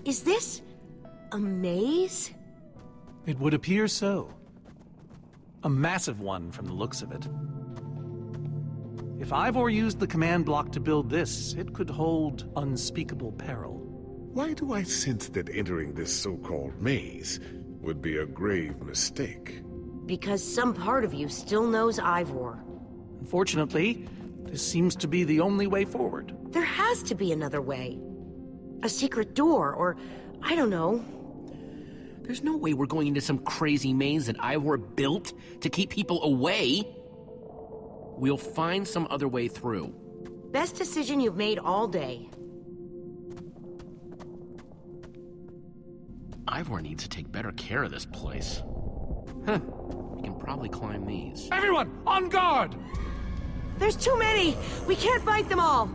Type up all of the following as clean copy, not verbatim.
Is this a maze? It would appear so. A massive one from the looks of it. If Ivor used the command block to build this, it could hold unspeakable peril. Why do I sense that entering this so-called maze would be a grave mistake? Because some part of you still knows Ivor. Unfortunately, this seems to be the only way forward. There has to be another way. A secret door, or I don't know. There's no way we're going into some crazy maze that Ivor built to keep people away. We'll find some other way through. Best decision you've made all day. Ivor needs to take better care of this place. Huh. We can probably climb these. Everyone, on guard! There's too many! We can't fight them all!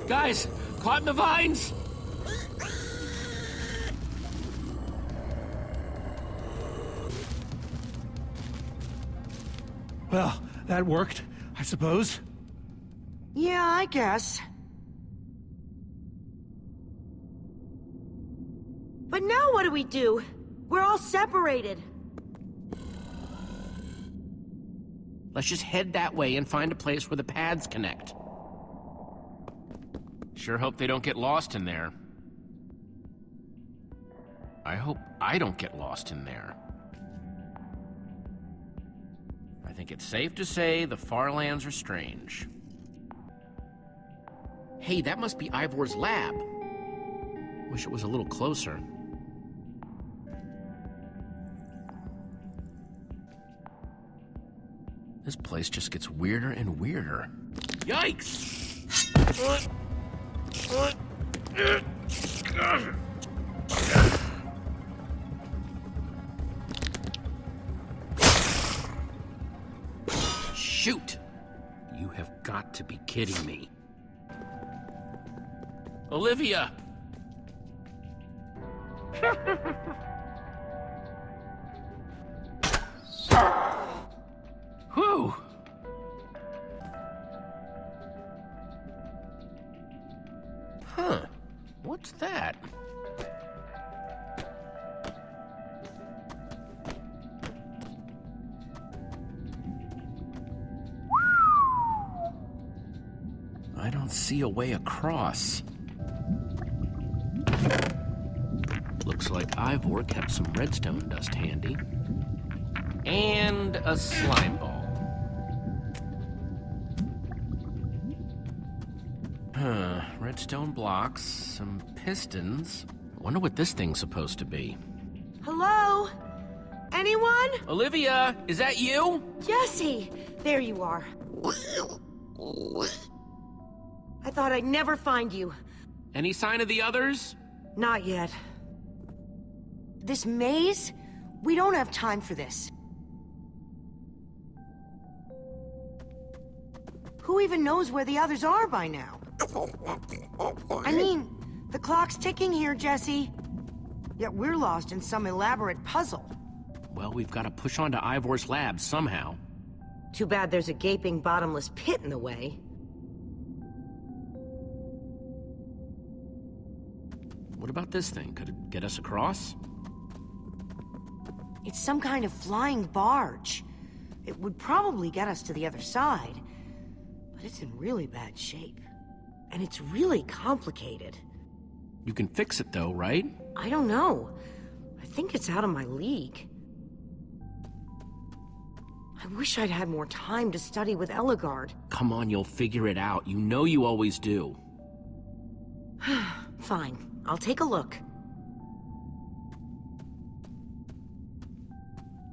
Guys, caught in the vines! Well, that worked, I suppose. Yeah, I guess. But now what do we do? We're all separated. Let's just head that way and find a place where the paths connect. Sure hope they don't get lost in there. I hope I don't get lost in there. I think it's safe to say the far lands are strange. Hey, that must be Ivor's lab. Wish it was a little closer. This place just gets weirder and weirder. Yikes! Shoot! You have got to be kidding me. Olivia! Whew! Huh. What's that? I don't see a way across. Looks like Ivor kept some redstone dust handy. And a slime ball. Huh, redstone blocks, some pistons. I wonder what this thing's supposed to be. Hello? Anyone? Olivia, is that you? Jesse! There you are. I thought I'd never find you. Any sign of the others? Not yet. This maze? We don't have time for this. Who even knows where the others are by now? I mean, the clock's ticking here, Jesse. Yet we're lost in some elaborate puzzle. Well, we've got to push on to Ivor's lab somehow. Too bad there's a gaping bottomless pit in the way. What about this thing? Could it get us across? It's some kind of flying barge. It would probably get us to the other side. But it's in really bad shape. And it's really complicated. You can fix it though, right? I don't know. I think it's out of my league. I wish I'd had more time to study with Ellegaard. Come on, you'll figure it out. You know you always do. Fine. I'll take a look.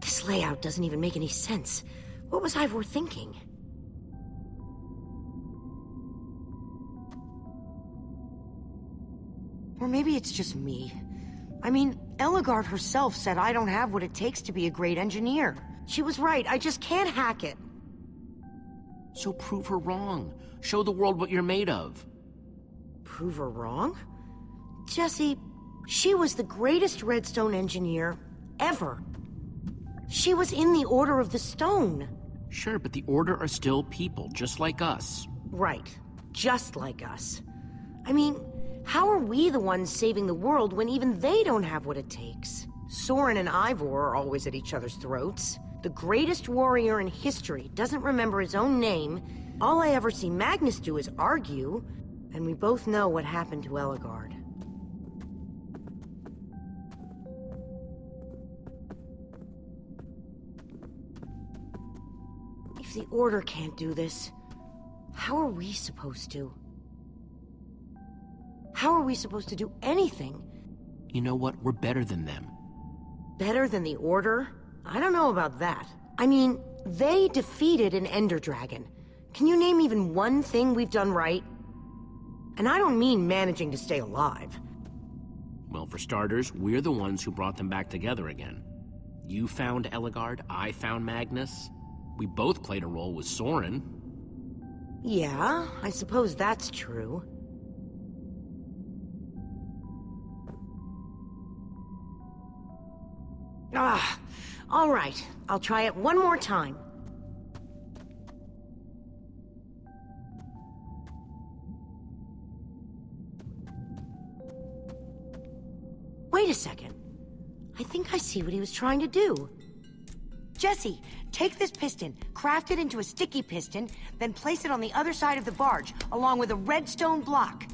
This layout doesn't even make any sense. What was Ivor thinking? Or maybe it's just me. I mean, Ellegaard herself said I don't have what it takes to be a great engineer. She was right, I just can't hack it. So prove her wrong. Show the world what you're made of. Prove her wrong? Jesse, she was the greatest redstone engineer ever. She was in the Order of the Stone. Sure, but the Order are still people, just like us. Right. Just like us. I mean, how are we the ones saving the world when even they don't have what it takes? Soren and Ivor are always at each other's throats. The greatest warrior in history doesn't remember his own name. All I ever see Magnus do is argue. And we both know what happened to Ellegaard. If the Order can't do this, how are we supposed to? How are we supposed to do anything? You know what? We're better than them. Better than the Order? I don't know about that. I mean, they defeated an Ender Dragon. Can you name even one thing we've done right? And I don't mean managing to stay alive. Well, for starters, we're the ones who brought them back together again. You found Ellegaard, I found Magnus. We both played a role with Soren. Yeah, I suppose that's true. All right. I'll try it one more time. Wait a second. I think I see what he was trying to do. Jesse, take this piston, craft it into a sticky piston, then place it on the other side of the barge, along with a redstone block.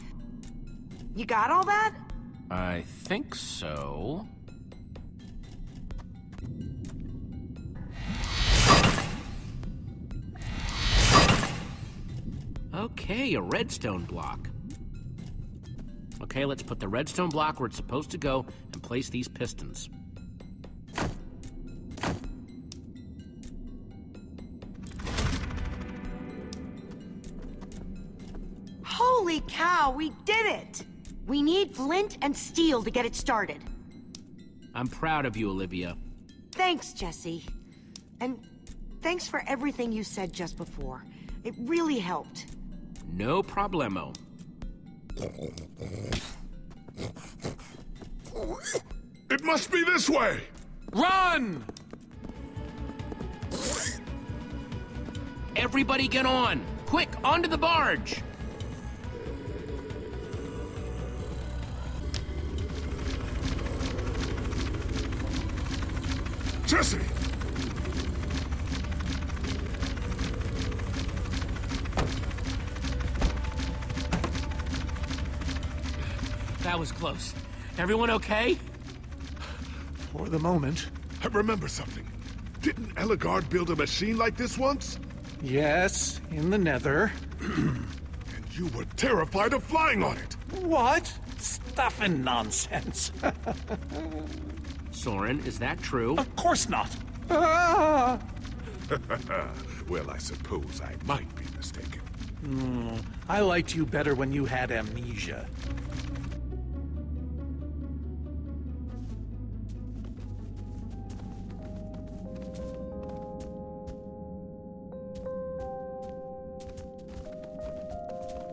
You got all that? I think so. Okay, a redstone block. Okay, let's put the redstone block where it's supposed to go and place these pistons. Holy cow, we did it! We need flint and steel to get it started. I'm proud of you, Olivia. Thanks, Jesse. And thanks for everything you said just before. It really helped. No problemo. It must be this way! Run! Everybody get on! Quick, onto the barge! Jesse! That was close. Everyone okay? For the moment. I remember something. Didn't Ellegaard build a machine like this once? Yes, in the Nether. And you were terrified of flying on it! What? Stuff and nonsense. Soren, is that true? Of course not. Ah! Well, I suppose I might be mistaken. I liked you better when you had amnesia.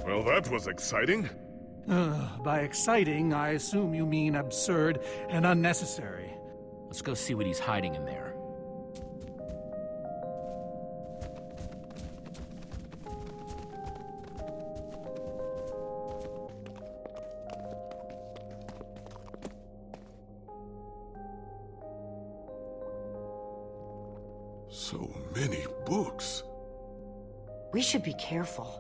Well, that was exciting. By exciting, I assume you mean absurd and unnecessary. Let's go see what he's hiding in there. So many books. We should be careful.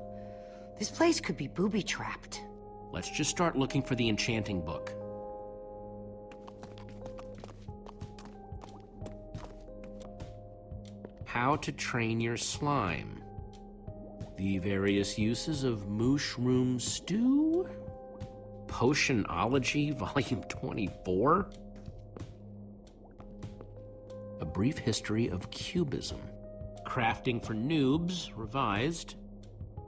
This place could be booby-trapped. Let's just start looking for the enchanting book. How to train your slime. The various uses of mushroom stew. Potionology, volume 24. A brief history of cubism. Crafting for noobs, revised.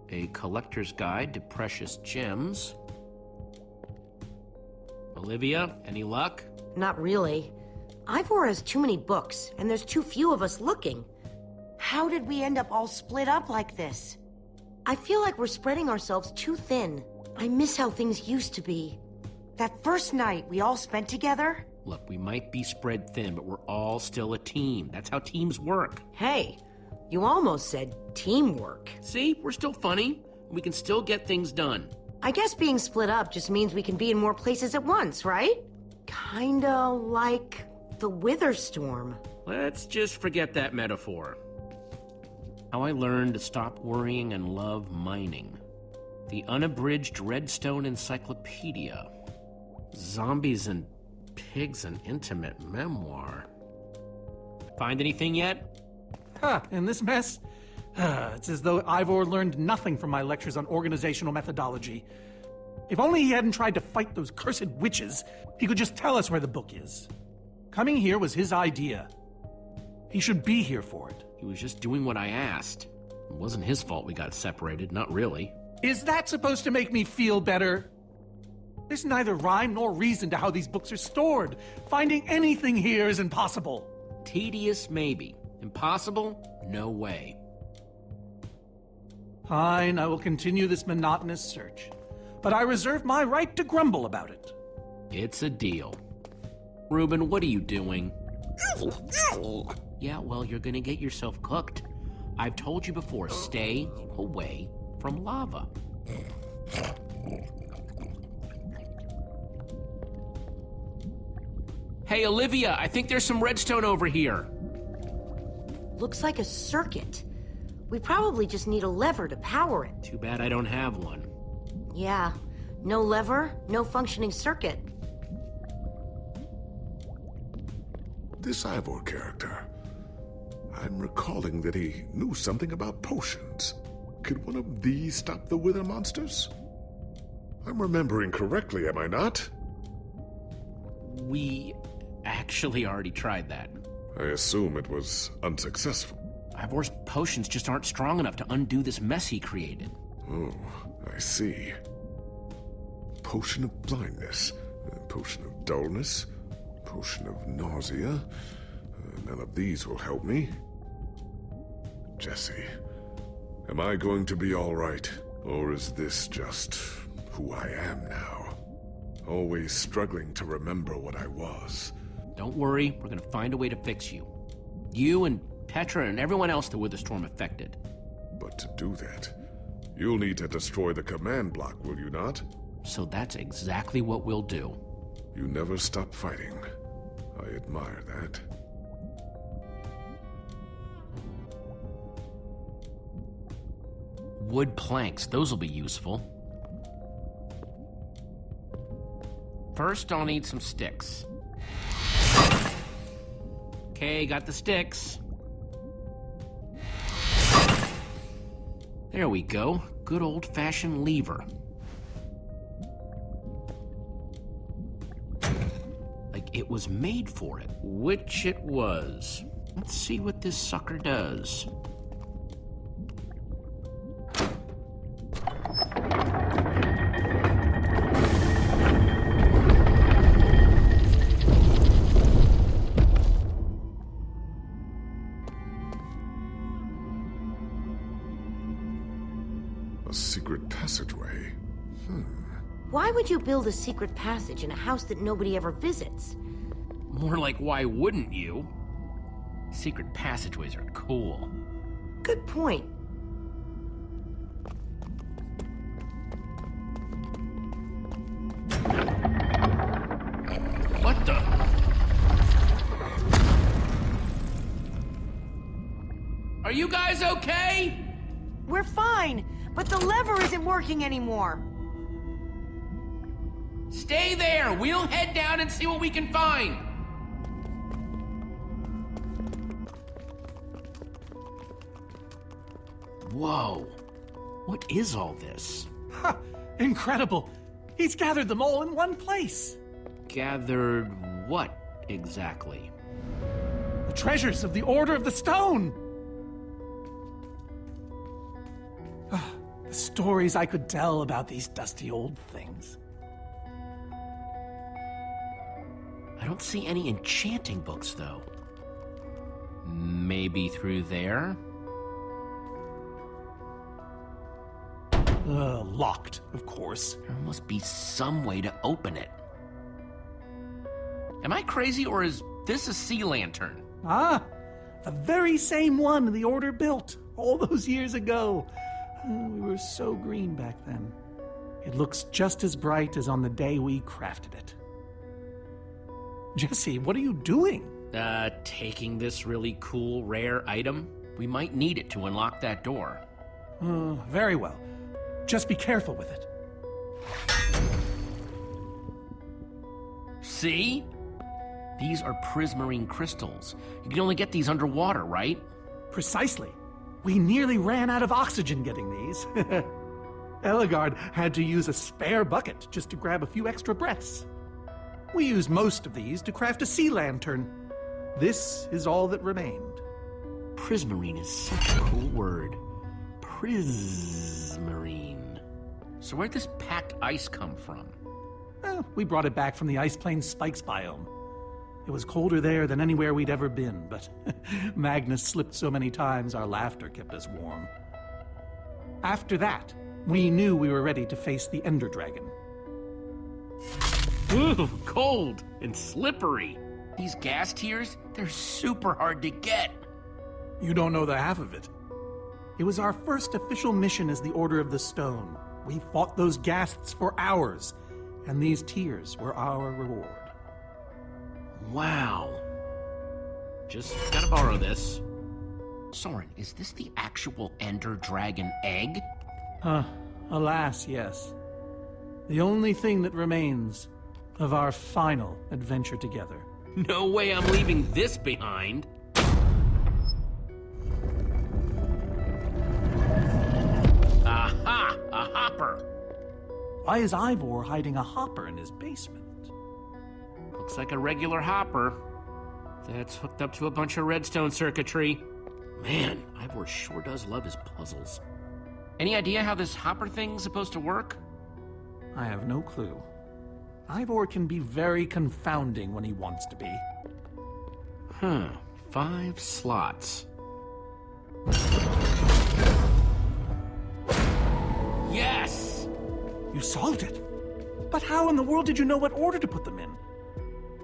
A collector's guide to precious gems. Olivia, any luck? Not really. Ivor has too many books, and there's too few of us looking. How did we end up all split up like this? I feel like we're spreading ourselves too thin. I miss how things used to be. That first night we all spent together? Look, we might be spread thin, but we're all still a team. That's how teams work. Hey, You almost said teamwork. See, we're still funny. We can still get things done. I guess being split up just means we can be in more places at once, right? Kinda like the Wither Storm. Let's just forget that metaphor. How I learned to stop worrying and love mining. The unabridged Redstone Encyclopedia. Zombies and Pigs, an intimate memoir. Find anything yet? In this mess? It's as though Ivor learned nothing from my lectures on organizational methodology. If only he hadn't tried to fight those cursed witches, he could just tell us where the book is. Coming here was his idea. He should be here for it. He was just doing what I asked. It wasn't his fault we got separated, not really. Is that supposed to make me feel better? There's neither rhyme nor reason to how these books are stored. Finding anything here is impossible. Tedious, maybe. Impossible? No way. Fine, I will continue this monotonous search. But I reserve my right to grumble about it. It's a deal. Reuben, what are you doing? Yeah, well, you're gonna get yourself cooked. I've told you before, stay away from lava. Hey, Olivia, I think there's some redstone over here. Looks like a circuit. We probably just need a lever to power it. Too bad I don't have one. Yeah, no lever, no functioning circuit. This Ivor character. I'm recalling that he knew something about potions. Could one of these stop the Wither monsters? I'm remembering correctly, am I not? We actually already tried that. I assume it was unsuccessful. Ivor's potions just aren't strong enough to undo this mess he created. Oh, I see. Potion of blindness, potion of dullness, potion of nausea. None of these will help me. Jesse, am I going to be all right? Or is this just who I am now? Always struggling to remember what I was. Don't worry, we're gonna find a way to fix you. You and Petra and everyone else that Wither Storm affected. But to do that, you'll need to destroy the command block, will you not? So that's exactly what we'll do. You never stop fighting. I admire that. Wood planks, those will be useful. First, I'll need some sticks. Okay, got the sticks. There we go. Good old-fashioned lever. Like it was made for it. Which it was. Let's see what this sucker does. A secret passageway. Why would you build a secret passage in a house that nobody ever visits? More like, why wouldn't you? Secret passageways are cool. Good point. What the? Are you guys okay? We're fine, but the lever isn't working anymore. Stay there. We'll head down and see what we can find. Whoa. What is all this? Ha! Incredible! He's gathered them all in one place. Gathered what exactly? The treasures of the Order of the Stone! The stories I could tell about these dusty old things. I don't see any enchanting books, though. Maybe through there? Locked, of course. There must be some way to open it. Am I crazy, or is this a sea lantern? Ah, The very same one the Order built all those years ago. We were so green back then. It looks just as bright as on the day we crafted it. Jesse, what are you doing? Taking this really cool, rare item. We might need it to unlock that door. Very well. Just be careful with it. See? These are prismarine crystals. You can only get these underwater, right? Precisely. We nearly ran out of oxygen getting these. Eligard had to use a spare bucket just to grab a few extra breaths. We used most of these to craft a sea lantern. This is all that remained. Prismarine is such a cool word. Prismarine. So where'd this packed ice come from? Well, we brought it back from the Ice Plains Spikes biome. It was colder there than anywhere we'd ever been, but Magnus slipped so many times our laughter kept us warm. After that, we knew we were ready to face the Ender Dragon. Ooh, cold and slippery. These gas tiers, they're super hard to get. You don't know the half of it. It was our first official mission as the Order of the Stone. We fought those ghasts for hours, and these tears were our reward. Wow. Just gotta borrow this. Soren, is this the actual Ender Dragon egg? Alas, yes. The only thing that remains of our final adventure together. No way I'm leaving this behind. Aha! A hopper! Why is Ivor hiding a hopper in his basement? Looks like a regular hopper. That's hooked up to a bunch of redstone circuitry. Man, Ivor sure does love his puzzles. Any idea how this hopper thing's supposed to work? I have no clue. Ivor can be very confounding when he wants to be. 5 slots. Yes! You solved it! But how in the world did you know what order to put them in?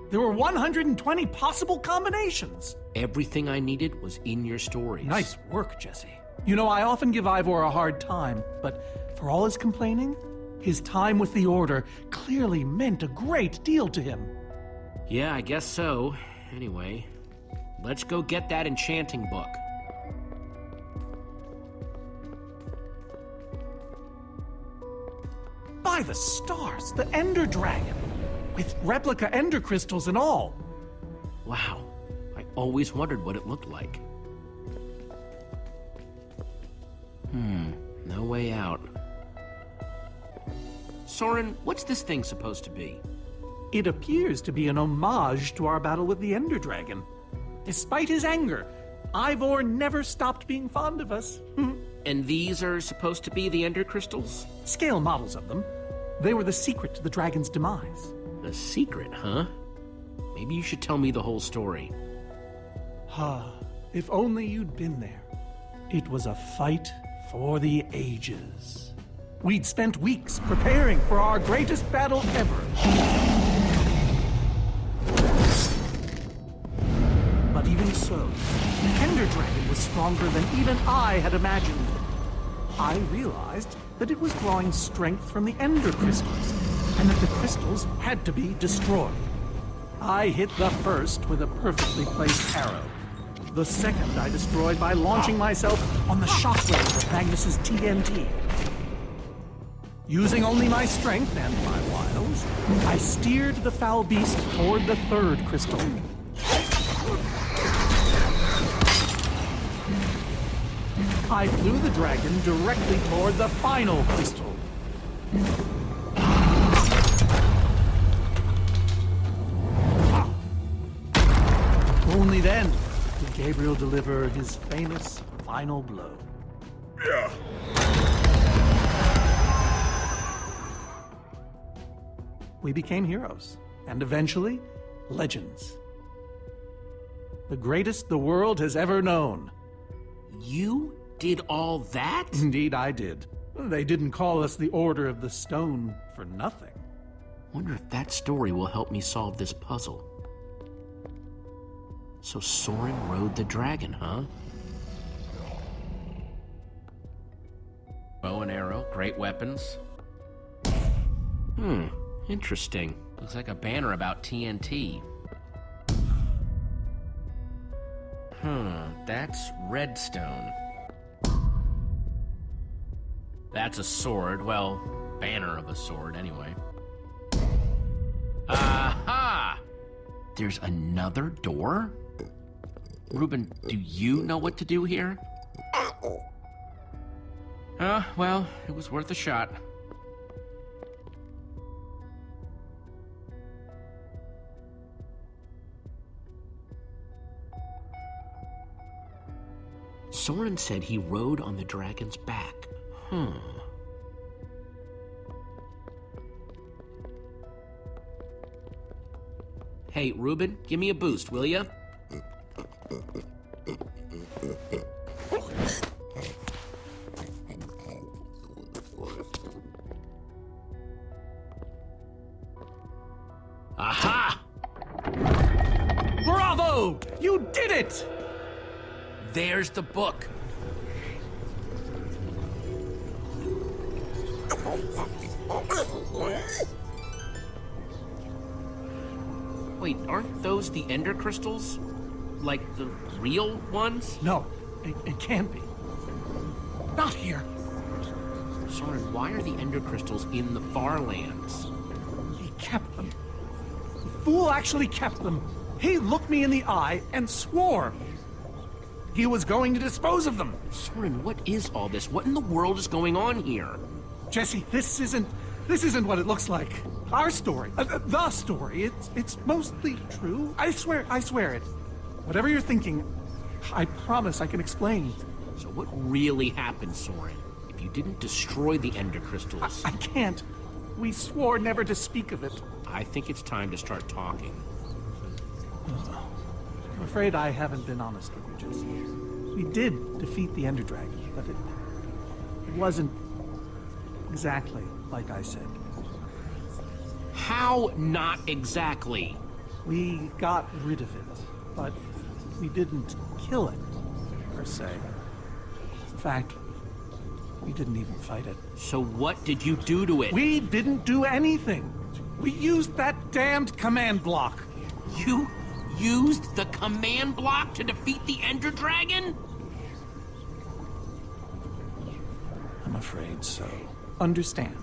There were 120 possible combinations! Everything I needed was in your stories. Nice work, Jesse. You know, I often give Ivor a hard time, but for all his complaining, his time with the Order clearly meant a great deal to him. Yeah, I guess so. Anyway, let's go get that enchanting book. By the stars, the Ender Dragon! With replica Ender crystals and all! Wow, I always wondered what it looked like. No way out. Soren, what's this thing supposed to be? It appears to be an homage to our battle with the Ender Dragon. Despite his anger, Ivor never stopped being fond of us. And these are supposed to be the Ender crystals? Scale models of them. They were the secret to the dragon's demise. A secret, huh? Maybe you should tell me the whole story. If only you'd been there. It was a fight for the ages. We'd spent weeks preparing for our greatest battle ever. But even so, the Ender Dragon was stronger than even I had imagined. I realized that it was drawing strength from the Ender crystals, and that the crystals had to be destroyed. I hit the first with a perfectly placed arrow. The second I destroyed by launching myself on the shockwave of Magnus's TNT. Using only my strength and my wiles, I steered the foul beast toward the third crystal. I flew the dragon directly toward the final crystal. Only then did Gabriel deliver his famous final blow. Yeah. We became heroes, and eventually, legends. The greatest the world has ever known. You did all that? Indeed, I did. They didn't call us the Order of the Stone for nothing. Wonder if that story will help me solve this puzzle. So Soren rode the dragon, huh? Bow and arrow, great weapons. Interesting. Looks like a banner about TNT. That's redstone. That's a sword. Well, banner of a sword, anyway. Aha! There's another door? Reuben, do you know what to do here? Well, it was worth a shot. Soren said he rode on the dragon's back. Hey, Reuben, give me a boost, will ya? Aha! Bravo! You did it! There's the book. Wait, aren't those the ender crystals? Like the real ones? No, it can't be. Not here. Soren, why are the ender crystals in the far lands? He kept them. The fool actually kept them. He looked me in the eye and swore he was going to dispose of them. Soren, what is all this? What in the world is going on here? Jesse, this isn't what it looks like. Our story, the story, it's mostly true. I swear it. Whatever you're thinking, I promise I can explain. So what really happened, Soren? If you didn't destroy the ender crystals... I can't. We swore never to speak of it. I think it's time to start talking. I'm afraid I haven't been honest with you, Jesse. We did defeat the Ender Dragon, but it wasn't exactly like I said. How not exactly? We got rid of it, but we didn't kill it, per se. In fact, we didn't even fight it. So what did you do to it? We didn't do anything. We used that damned command block. You used the command block to defeat the Ender Dragon? I'm afraid so. Understand,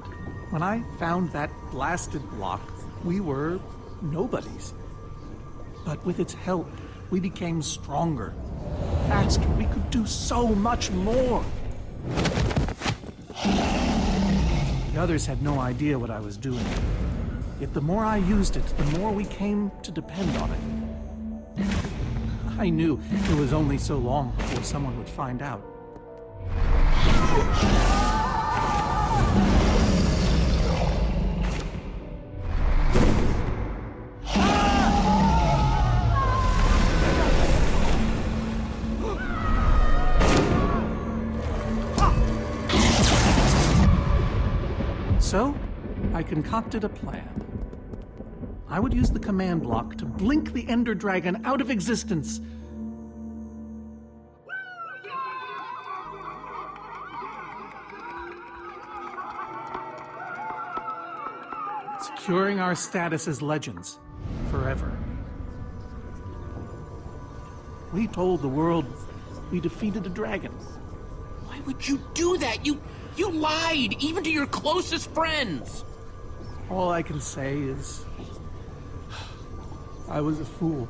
when I found that blasted block, we were nobodies. But with its help, we became stronger, faster. We could do so much more. The others had no idea what I was doing. Yet the more I used it, the more we came to depend on it. I knew it was only so long before someone would find out. So, I concocted a plan. I would use the command block to blink the Ender Dragon out of existence. Securing our status as legends forever. We told the world we defeated a dragon. Why would you do that? You lied, even to your closest friends. All I can say is, I was a fool.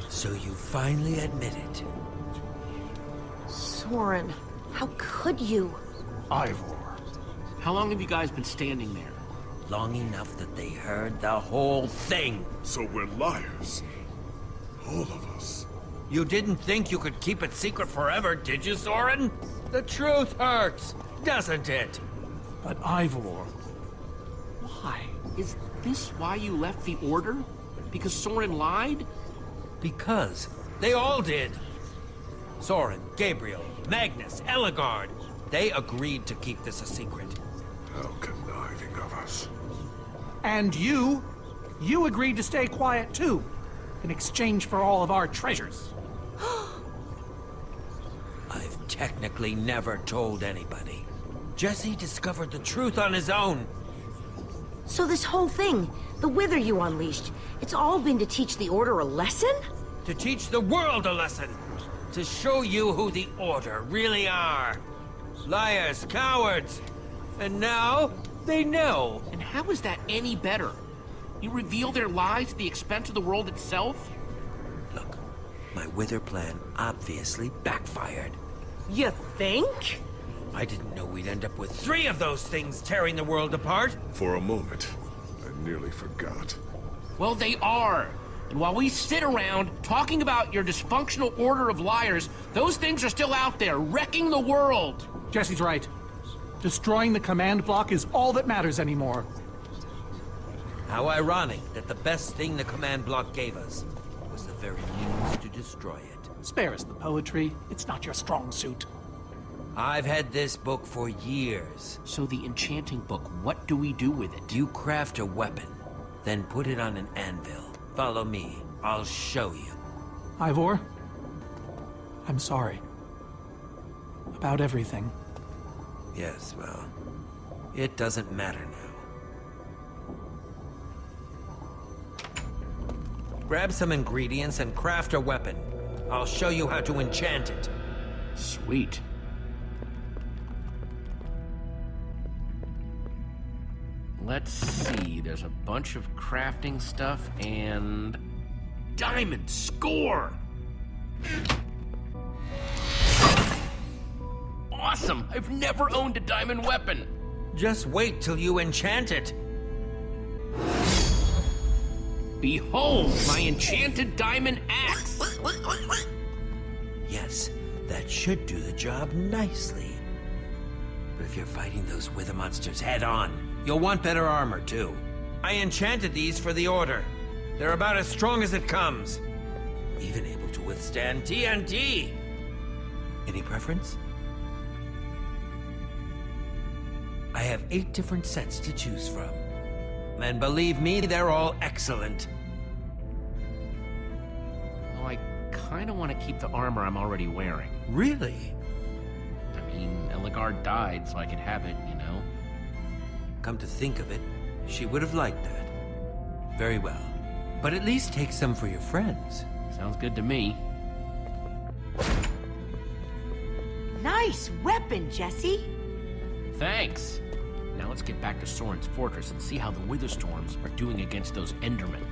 So you finally admit it. Soren, how could you? Ivor. How long have you guys been standing there? Long enough that they heard the whole thing. So we're liars. All of us. You didn't think you could keep it secret forever, did you, Soren? The truth hurts, doesn't it? But Ivor, why? Is this why you left the Order? Because Soren lied? Because they all did. Soren, Gabriel, Magnus, Ellegaard. They agreed to keep this a secret. How conniving of us. And you agreed to stay quiet too. in exchange for all of our treasures. I've technically never told anybody. Jesse discovered the truth on his own. So this whole thing, the Wither you unleashed, it's all been to teach the Order a lesson? To teach the world a lesson. To show you who the Order really are. Liars, cowards. And now, they know. And how is that any better? You reveal their lies at the expense of the world itself? Look, my Wither plan obviously backfired. You think? I didn't know we'd end up with 3 of those things tearing the world apart. For a moment, I nearly forgot. Well, they are. And while we sit around talking about your dysfunctional order of liars, those things are still out there, wrecking the world. Jesse's right. Destroying the command block is all that matters anymore. How ironic that the best thing the command block gave us was the very means to destroy it. Spare us the poetry. It's not your strong suit. I've had this book for years. So the enchanting book, what do we do with it? You craft a weapon, then put it on an anvil. Follow me. I'll show you. Ivor, I'm sorry. About everything. Yes, well, it doesn't matter now. Grab some ingredients and craft a weapon. I'll show you how to enchant it. Sweet. Let's see, there's a bunch of crafting stuff and... Diamond! Score! Awesome! I've never owned a diamond weapon! Just wait till you enchant it. Behold, my enchanted diamond axe! Yes, that should do the job nicely. But if you're fighting those Wither monsters head-on, you'll want better armor, too. I enchanted these for the Order. They're about as strong as it comes. Even able to withstand TNT. Any preference? I have 8 different sets to choose from. And believe me, they're all excellent. Well, I kinda want to keep the armor I'm already wearing. Really? I mean, Eligard died so I could have it, you know? Come to think of it, she would have liked that. Very well. But at least take some for your friends. Sounds good to me. Nice weapon, Jesse. Thanks. Now let's get back to Soren's fortress and see how the Witherstorms are doing against those Endermen.